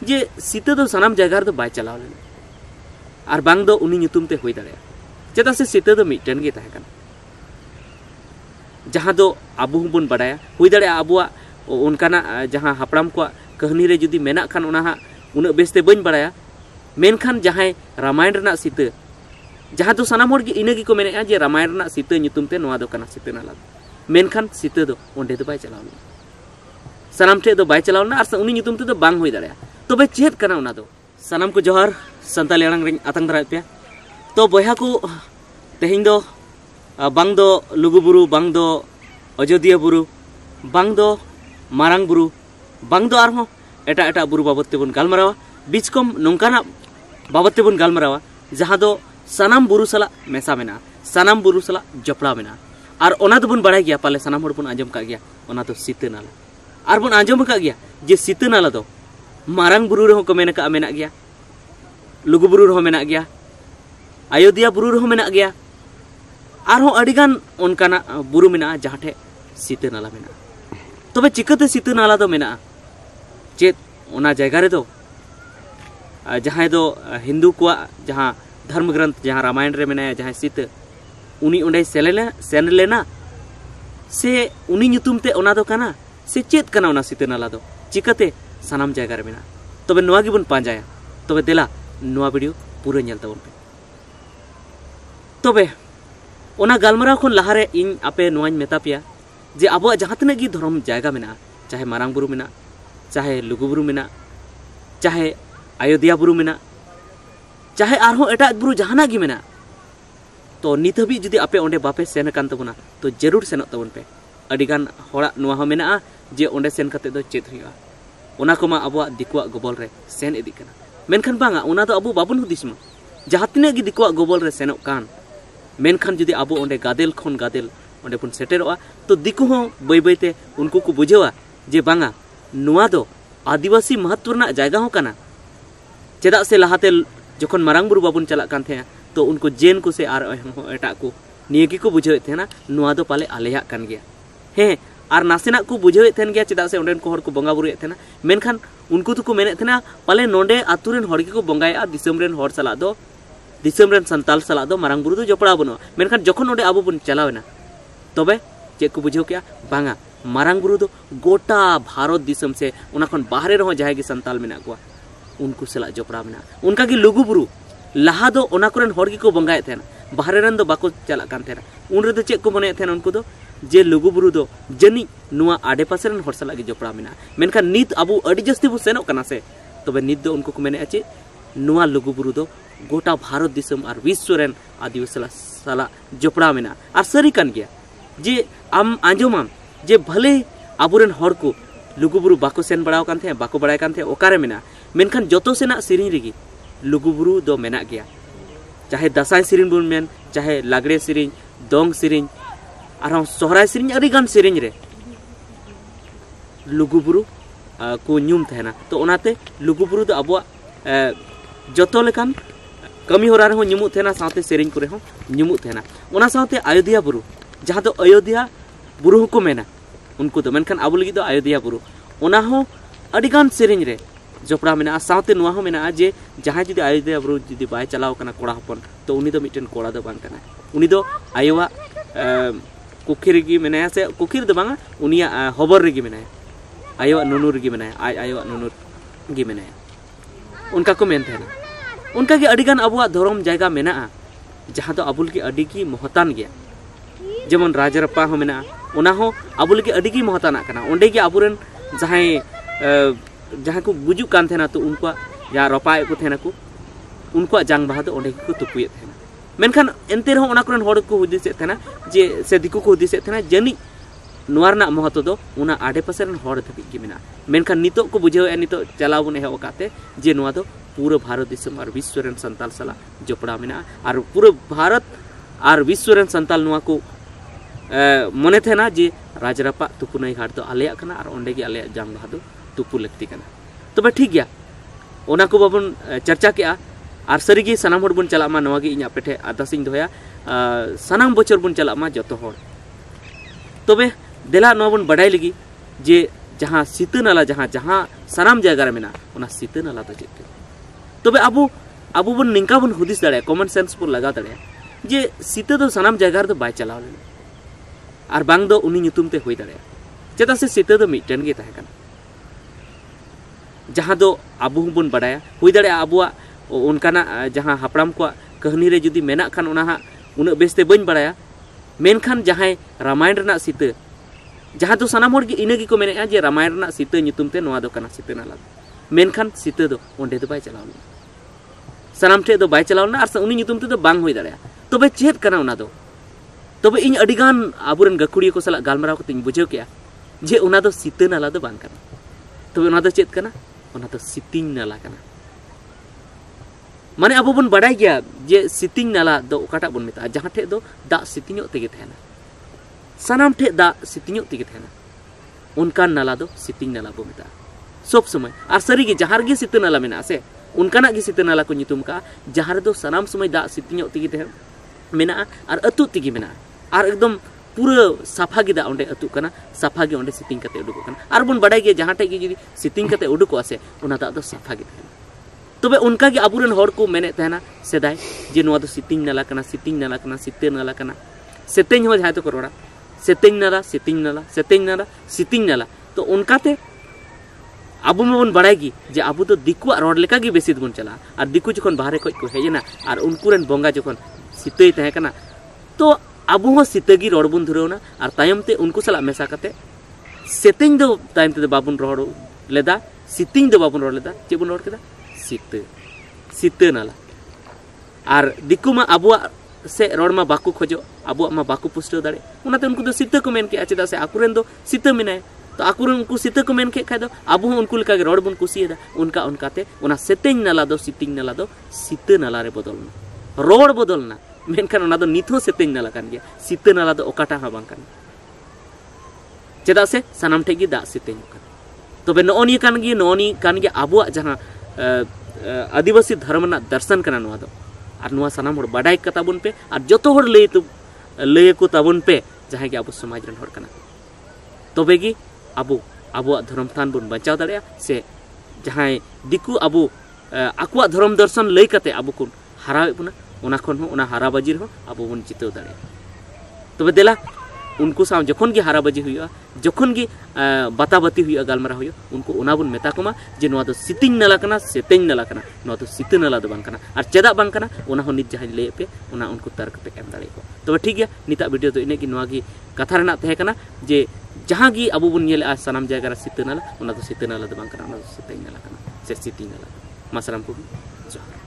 जे सीता दो सानाम जगह दो बाय चलाव लेना और बांग दो उनी nyutum ते हुई दाड़े चेदा से सीता दो मिटन गे ताहे कना जहाँ दो आबू बन बड़ाया हुई दाड़े आबुआ उनकाना जहाँ हापड़ाम को कहानी रे जुदी मेना खान उना हा उना बेस्ते बन बड़ाया मेनखान जहाँ रामायण रना सीता जहाँ दो सानाम होड़ गे इना गी को मेने जे रामायण रना सीता nyutum ते नोआ दो कना सीता नाला मेनखान सीता दो ओंडे दो बाय चलाव लेना सानाम ठे दो बाय चलाव लेना और उनी nyutum ते दो बांग हुई दाड़े तबे चेत कना उना दो सानाम को जोहार संताली आड़ांग रे आतंग दरा पे तो बया को तेहिं दो बांग दो लुगुबुरु बांग दो अयोध्या बुरु बांग दो मारांग बुरु बांग दो आरहों एटा एटा बुरु बाबत तेबुन गालमारावा बीचकम नोंकाना बाबत तेबुन गालमारावा जहाँ दो सानाम बुरु सला मेसा मेना सानाम बुरु सला जपड़ा मेना और ओना दोबुन बाड़ाय गया पाले सानाम होड़ बुन आंजम का गया ओना तो सीता नाला और बुन आंजम का गया जे सीता नाला दो मारांग बुरु रहो को मेना का मेना गया लुगुबुरु रहो मेना गया अयोध्या बुरु रहो मेना गया आरहों अडिगान उनकाना बुरु मेना जहाँ ठे सीता नाला मेना तबे चिकाते सीता नाला दो मेना चेत ओना जगह रे दो जहाँ दो हिंदू को जहाँ धर्म ग्रंथ जहाँ रामायण रे मेना जहाँ सीता उनी उंडे सेन लेना से उनी nyutum ते ओना दो कना से चेत कना ओना सीता नाला दो चिकाते सानाम जगह रे मेना तबे नोआ गिबन पांजाया तबे देला नोआ वीडियो पूरा नेल ताबन पे तबे ओना गालमाराव खन लहारे इन आपे नोआñ मेता पिया जे अब जहाँ तक गी धर्म जगह मेना चाहे मारांग बुरु मेना चाहे लुगुबुरु मेना चाहे अयोध्या बुरु मेना चाहे आरहों एटा बुरु जहाना गी मेना तो नित हबी जुदी आपे ओंडे बापे सेन कान तबना तो जरूर सेनक तबन पे अडिगान होड़ा नोआ हो मेना जे ओंडे सेन कते दो चेत हुआ ओना को मा अबुआ दिकुआ गोबल रे सेन इदी कना मेनखान बांगा ओना दो अबु बाबुन हुदिसमा जहाँ तिना गी दिकुआ गोबल रे सेनक कान मेनखान जुदी अबु ओंडे गादेल खन गादेल ओंडे पुन सेटेरोआ तो दिकु हो बई बईते उनको को बुझेवा जे बांगा नोआ दो आदिवासी महत्व रना जायगा हो कना चेदा से लहाते जखन मारांग बुरु बाबुन चला कान थे तो उनको जेन को से आर एटा को नियगी को बुझेवे थे ना नोआ दो पाले आलेया कान गया हे और नासेना को बुझेवे थे गया चेदा से ओंडेन को हर को बंगा बुरुए थे ना मेनखान उनको तो को मेने थे ना पाले नोंडे आतुरेन हर को बंगाया दिसम रेन हर सला दो दिसम रेन संताल सला दो मारांग बुरु दो जपड़ा बनो मेनखान जखन ओंडे आबो बुन चलावेना तबे चेक को बुझेव क्या बांगा मारांग बुरु दो गोटा भारत दिसम से उना खन बाहरे रहो जाहे की संताल मेना को उनको सला जपड़ा मेना उनका की लुगु बुरु लहा दो ओना कोरेन हर को बंगाए थे ना बाहरे रन दो बाको चला कान थे ना उन रे दो चेक को बने थे ना उनको दो जे लुगु बुरु दो जनी नुआ आडे पासे रन हर सला की जपड़ा मेना मेनखान नित अबु अडी जस्ती बु सेनो कना से तबे नित दो उनको को मेने आचे नुआ लुगु बुरु दो गोटा भारत दिसम और विश्व रेन आदिवासी सला जपड़ा मेना और सरी कान गया जे आम आंजोमाम जे भले आबुरेन हर को लुगुबुरु बाको सेन बड़ाव कान थे बाको बड़ाय कान थे ओकारे मेना मेनखान जतो सेना सिरिंग रेगी लुगुबुरु दो मेना गया चाहे दासाई सिरिंग बुन मेन चाहे लागड़े सिरिंग दोंग सिरिंग आरो सोहराय सिरिंग अरी गान सिरिंग रे लुगुबुरु को न्यूम थेना तो ओनाते लुगुबुरु दो अबुआ जतो लेकान कमी होरा रे हो न्यूमु थेना साथे सिरिंग करे हो न्यूमु थेना ओना साथे अयोध्या बुरु जहाँ तो अयोध्या बुरु को मेना उनको तो मेनखान आबु लगी दो अयोध्या बुरु ओना हो अडिगान सिरिंग रे जपड़ा मेना साथे नुआ हो मेना जे जहाँ जुदी अयोध्या बुरु जुदी बाय चलाव कना कोड़ा हपन तो उनी दो मिटन कोड़ा दो बांग कना उनी दो आयोवा कुखिर गी मेना से कुखिर दो बांगा उनिया हबर रे गी मेना आयोवा नुनुर गी मेना आयोवा नुनुर गी मेना उनका को मेन थे ना उनका की अडिगान अबुआ धर्म जायगा मेना जहाँ तो अबुल की अडी की महतान गया जेमन राजरप्पा हो मेना उना हो अबुल की अडी की महताना कना ओंडे की अबुरेन जहाँ को गुजु कान थे ना तो उनको जहाँ रपाए को थे ना को उनको जांग बहा तो ओंडे को तुपुए थे ना मेनखान एनते रहो ओना कोरेन हर को हुदिसे थे ना जे से दिकु को हुदिसे थे ना जनी नुआरना महत्व दो उना आडे पासे रन हर धबी की मेना मेनखान नितो को बुझेवे नितो चलाव बने हे ओकाते जे नुआ दो पूरा भारत दिसम और विश्व रेन संताल सला जपड़ा मेना और पूरा भारत और विश्व रेन संताल नुआ को मने थे ना जे राजरप्पा तुपुनाई घाट दो आलेया कना और ओंडे की आलेया जांग बहा दो तुपु लगती कना तबे ठीक गया ओना को बाबन चर्चा के और सरीगी सनाम हर बन चला मा नवा गी इना पेठे आदासिंग दोया सनाम बचर बन चला मा जतो हर तबे देला नवा बन बडाई लगी जे जहाँ सीता नाला जहाँ जहाँ सानाम जायगा रे मेना उना सीता नाला तो चेक तबे अबो बन निंका बन हुदिस दाड़े कॉमन सेंस बन लगा दाड़े जे सीता दो सानाम जायगा रे दो बाय चलाव लेना और बांग दो उनी nyutum ते हुई दाड़े चेदा से सीता दो मिटन गे ताहे काना जहाँ दो अबो बन बडाया हुई दाड़े अबुआ उनकाना जहाँ हापड़ाम को कहनी रे जुदी मेना खान उना उना बेस्ते बन बडाया मेनखान जहाँ रामायण रना सीता जहाँ तो सानाम होड़ इनगी को मेने जे रामायण रना सीता nyutum ते नोआ दो काना सीता नाला मेनखान सीता दो ओंडे दो बाय चलाव लेना सानाम ठे दो बाय चलाव लेना और उनी nyutum ते दो बांग हुई दाड़े तबे चेत काना उना दो तबे इन अडिगान आबुरन गकुड़ी को सला गालमाराव को तिन बुझेव के जे उना दो सीता नाला दो बांग काना तबे उना दो चेत काना उना दो सितिंग नाला काना माने अबो बन बडाय गया जे सितिंग नाला दो ओकाटा बन मेता जहाँ ठे दो दा सितिंग तेगे तहना सानाम ठे दा सितिंग तेगे तहना उनकान नाला दो सितिंग नाला बो मेता सब समय और सरी गे जहाँ गे सीता नाला मेना से उनकाना गे सीता नाला को nyutum का जहाँ दो सानाम समय दा सितिंग तेगे तहना मेना और अतु तेगे मेना और एकदम पूरा साफा गे दा ओंडे अतु कना साफा गे ओंडे सितिंग कते उडुको कना और बन बडाय गे जहाँ ठे गे जुदी सितिंग कते उडुको से उना दा दो साफा गे तहना तबे उनका गे आबुरन होड़ को मेने तहना सेदाय जे नोआ दो सितिंग नाला कना सितिंग नाला कना सीता नाला कना सेतेंग हो जहाँ तो को रोड़ा सेतेंग नाला सितिंग नाला सेतेंग नाला सितिंग नाला तो उनका ते अबु में बन बडायगी जे अबु तो दिकुआ रोड लेका गे बेसी बन चला और दिकु जखन बाहरे खज को हेजना और उनकुरन बोंगा जखन सीताई तहे कना तो अबु हो सीतागी रोड बन धुरवना और तायम ते उनको सला मेसा कते सेतेंग दो तायम ते बाबुन रोड लेदा सितिंग दो बाबुन रोड लेदा चे बन रोड केदा सीता नाला और दिकु मा अबुआ से रोड मा बाकु खोजो अबुआ मा बाकु पुष्टो दाड़े उनाते उनको दो सीता को मेन के चेदा से आकुरेन दो सीता मेनाय तो आकुरेन उनको सीता को मेन के खाय दो अबु उनको लेका गे रोड बन कुसियदा उनका उनकाते उना सेतेंग नाला दो सितिंग नाला दो सीता नाला रे बदलना रोड बदलना मेनखान उना दो निथो सेतेंग नाला कान गया सीता नाला दो ओकाटा हा बांग कान चेदा से सानाम ठेगी दा सितेंग कान तबे नोनी कान गे अबुआ जहां आदिवासी धर्म ना दर्शन करना नुआ दो और नुआ सानाम होड़ बडाय कता बन पे और जतो होड़ लय को ताबन पे जहां के अबो समाज रन होड़ कना तबे गी अबो धर्म थान बन बचाव दाड़िया से जहां दिकु अबो आकुआ धर्म दर्शन लय कते अबो को हरावे बुना उना खन हो उना हाराबाजी हो अबो बन जितो दाड़िया तबे देला उनको साम जखन गे हाराबाजी हुआ जखन गे बाताबाती हुआ गालमारा हुआ उनको उना बन मेता कोमा जे नोआ दो सितिंग नाला कना सेतेंग नाला कना नोआ दो सीता नाला दो बांग कना और चेदा बांग कना उना हो नित जहां लय पे उना उनको तर्क पे एम दाड़े को तबे ठीक गया निता वीडियो तो इने की नोआ गी कथा रना तहे कना जे जहां गी अबो बन नेल सानाम जायगा रे सीता नाला उना दो सीता नाला दो बांग कना उना दो सेतेंग नाला कना से सितिंग नाला मासराम को जोहार।